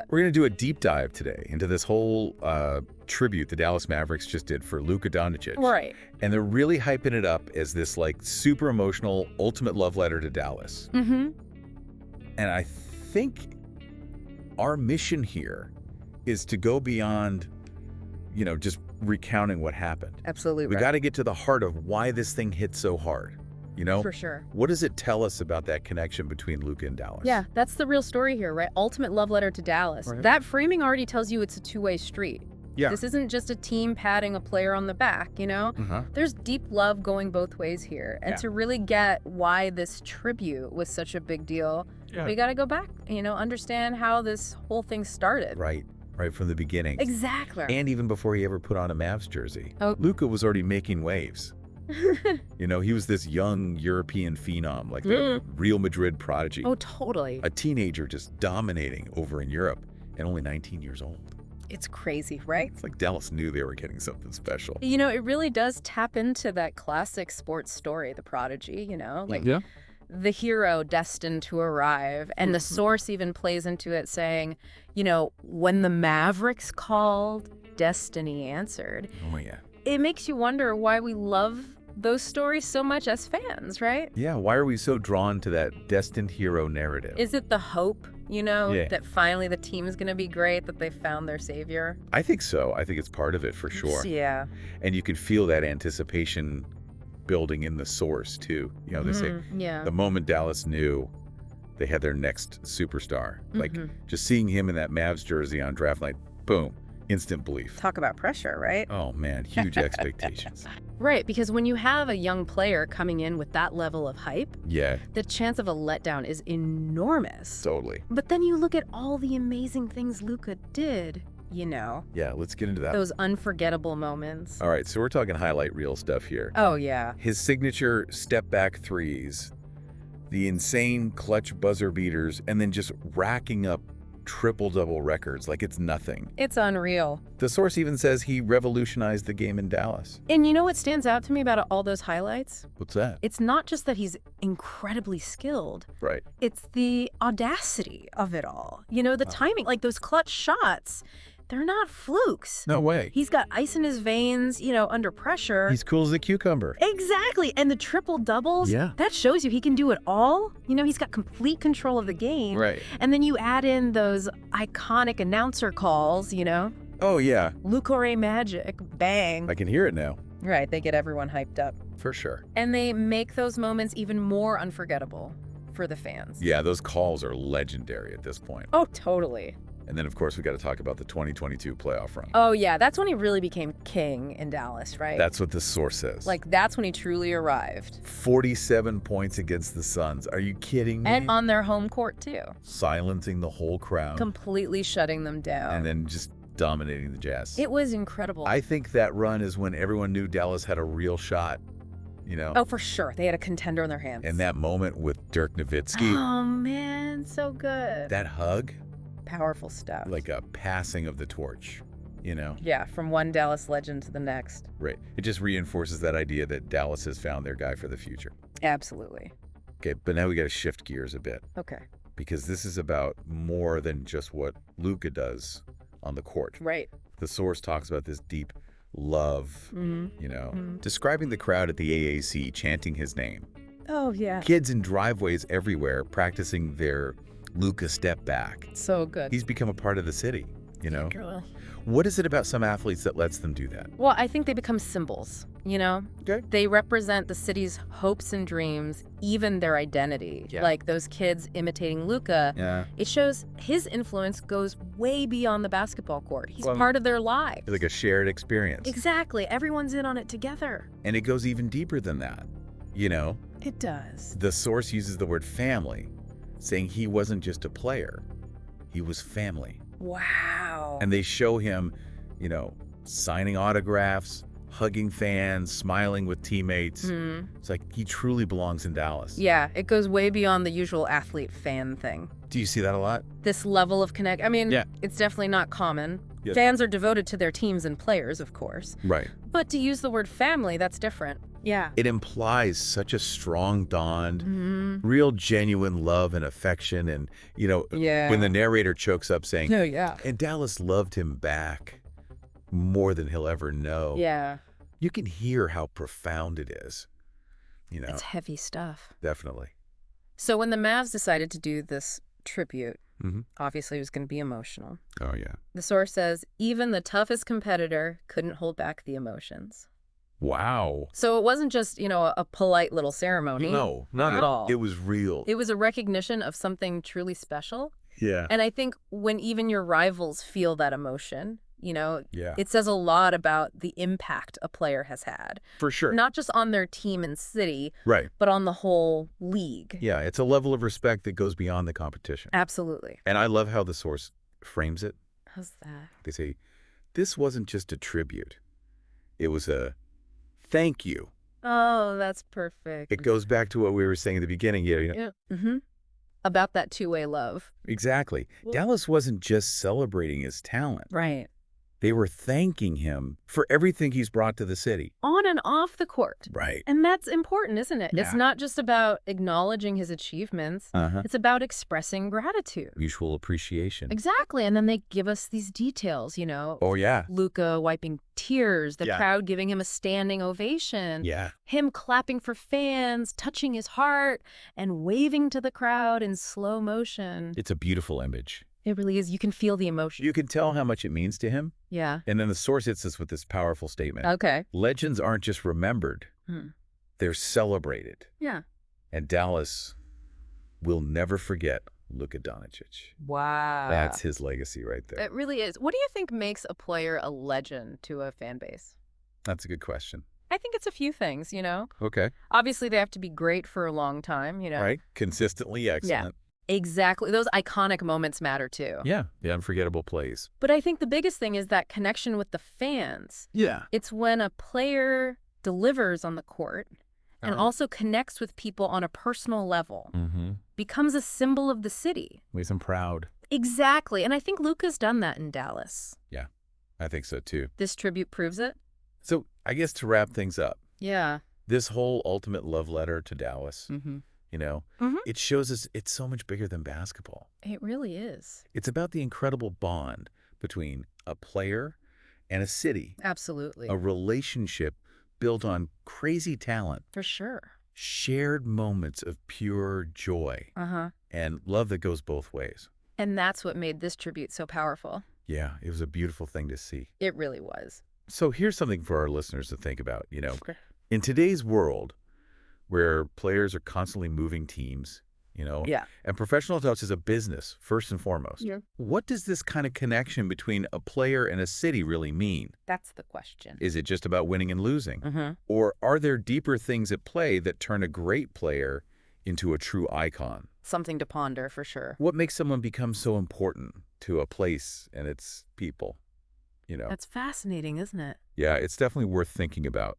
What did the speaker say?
We're going to do a deep dive today into this whole tribute the Dallas Mavericks just did for Luka Doncic. Right. And they're really hyping it up as this like super emotional ultimate love letter to Dallas. Mm-hmm. And I think our mission here is to go beyond, just recounting what happened. Absolutely. We got to get to the heart of why this thing hit so hard. For sure. What does it tell us about that connection between Luka and Dallas? Yeah, that's the real story here, right? Ultimate love letter to Dallas. Right. That framing already tells you it's a two-way street. Yeah. This isn't just a team patting a player on the back, There's deep love going both ways here. And to really get why this tribute was such a big deal, we got to go back, understand how this whole thing started. Right from the beginning. Exactly. And even before he ever put on a Mavs jersey. Oh. Luka was already making waves. He was this young European phenom, like the Real Madrid prodigy. Oh, totally. A teenager just dominating over in Europe and only 19 years old. It's crazy, right? It's like Dallas knew they were getting something special. It really does tap into that classic sports story, the prodigy, the hero destined to arrive. And the source even plays into it saying, when the Mavericks called, destiny answered. Oh, yeah. It makes you wonder why we love those stories so much as fans, right? Yeah, why are we so drawn to that destined hero narrative? Is it the hope, that finally the team is going to be great, that they found their savior? I think so. I think it's part of it for sure. Yeah. And you can feel that anticipation building in the source, too. They say the moment Dallas knew they had their next superstar, like just seeing him in that Mavs jersey on draft night, boom. Instant belief. Talk about pressure, right? Oh, man, huge expectations. Right, because when you have a young player coming in with that level of hype, the chance of a letdown is enormous. Totally. But then you look at all the amazing things Luka did, Yeah, let's get into that. Those unforgettable moments. All right, so we're talking highlight reel stuff here. Oh, yeah. His signature step-back threes, the insane clutch buzzer beaters, and then just racking up triple-double records like it's nothing. It's unreal. The source even says he revolutionized the game in Dallas. And you know what stands out to me about all those highlights? What's that? It's not just that he's incredibly skilled. Right. It's the audacity of it all. The timing, like those clutch shots, they're not flukes. No way. He's got ice in his veins, under pressure. He's cool as a cucumber. Exactly. And the triple doubles, that shows you he can do it all. He's got complete control of the game. Right. And then you add in those iconic announcer calls, Oh, yeah. Luka Magic, bang. I can hear it now. Right. They get everyone hyped up. For sure. And they make those moments even more unforgettable for the fans. Yeah, those calls are legendary at this point. Oh, totally. And then, of course, we got to talk about the 2022 playoff run. Oh, yeah. That's when he really became king in Dallas, right? That's what the source says. Like, that's when he truly arrived. 47 points against the Suns. Are you kidding me? And on their home court, too. Silencing the whole crowd. Completely shutting them down. And then just dominating the Jazz. It was incredible. I think that run is when everyone knew Dallas had a real shot, Oh, for sure. They had a contender in their hands. And that moment with Dirk Nowitzki. Oh, man. So good. That hug. Powerful stuff. Like a passing of the torch, Yeah, from one Dallas legend to the next. Right. It just reinforces that idea that Dallas has found their guy for the future. Absolutely. Okay, but now we got to shift gears a bit. Okay. Because this is about more than just what Luka does on the court. Right. The source talks about this deep love, describing the crowd at the AAC chanting his name. Oh, yeah. Kids in driveways everywhere practicing their Luka step back. So good. He's become a part of the city, Girl. What is it about some athletes that lets them do that? Well, I think they become symbols, Okay. They represent the city's hopes and dreams, even their identity. Yeah. Like those kids imitating Luka. Yeah. It shows his influence goes way beyond the basketball court. He's Well, part of their lives. It's like a shared experience. Exactly. Everyone's in on it together. And it goes even deeper than that, It does. The source uses the word family, saying he wasn't just a player, he was family. Wow. And they show him, signing autographs, hugging fans, smiling with teammates. It's like he truly belongs in Dallas. Yeah, it goes way beyond the usual athlete fan thing. Do you see that a lot? This level of connect. I mean, it's definitely not common. Yes. Fans are devoted to their teams and players, of course. Right. But to use the word family, that's different. Yeah. It implies such a strong bond, real genuine love and affection. And, when the narrator chokes up saying, and Dallas loved him back more than he'll ever know. Yeah. You can hear how profound it is. It's heavy stuff. Definitely. So when the Mavs decided to do this tribute, obviously it was going to be emotional. Oh, yeah. The source says, even the toughest competitor couldn't hold back the emotions. Wow. So it wasn't just, a polite little ceremony. No, not at all. It was real. It was a recognition of something truly special. Yeah. And I think when even your rivals feel that emotion, Yeah. it says a lot about the impact a player has had. For sure. Not just on their team and city, right, but on the whole league. Yeah, it's a level of respect that goes beyond the competition. Absolutely. And I love how the source frames it. How's that? They say, this wasn't just a tribute. It was a thank you. Oh, that's perfect. It goes back to what we were saying at the beginning. Yeah. About that two-way love. Exactly. Well, Dallas wasn't just celebrating his talent. Right. They were thanking him for everything he's brought to the city. On and off the court. Right. And that's important, isn't it? Yeah. It's not just about acknowledging his achievements. It's about expressing gratitude. Mutual appreciation. Exactly. And then they give us these details, Oh, yeah. Luka wiping tears, the crowd giving him a standing ovation. Yeah. Him clapping for fans, touching his heart, and waving to the crowd in slow motion. It's a beautiful image. It really is. You can feel the emotion. You can tell how much it means to him. Yeah. And then the source hits us with this powerful statement. Okay. Legends aren't just remembered. They're celebrated. Yeah. And Dallas will never forget Luka Doncic. Wow. That's his legacy right there. It really is. What do you think makes a player a legend to a fan base? That's a good question. I think it's a few things, Okay. Obviously, they have to be great for a long time, Right. Consistently excellent. Yeah. Exactly. Those iconic moments matter too. Yeah. The unforgettable plays. But I think the biggest thing is that connection with the fans. Yeah. It's when a player delivers on the court and also connects with people on a personal level, becomes a symbol of the city. Makes him proud. Exactly. And I think Luka's done that in Dallas. Yeah, I think so too. This tribute proves it. So I guess to wrap things up, Yeah. this whole ultimate love letter to Dallas, it shows us it's so much bigger than basketball. It really is. It's about the incredible bond between a player and a city. Absolutely. A relationship built on crazy talent. For sure. Shared moments of pure joy. And love that goes both ways. And that's what made this tribute so powerful. Yeah, it was a beautiful thing to see. It really was. So here's something for our listeners to think about. In today's world, where players are constantly moving teams, and professional touch is a business, first and foremost. Yeah. What does this kind of connection between a player and a city really mean? That's the question. Is it just about winning and losing? Or are there deeper things at play that turn a great player into a true icon? Something to ponder, for sure. What makes someone become so important to a place and its people? That's fascinating, isn't it? Yeah, it's definitely worth thinking about.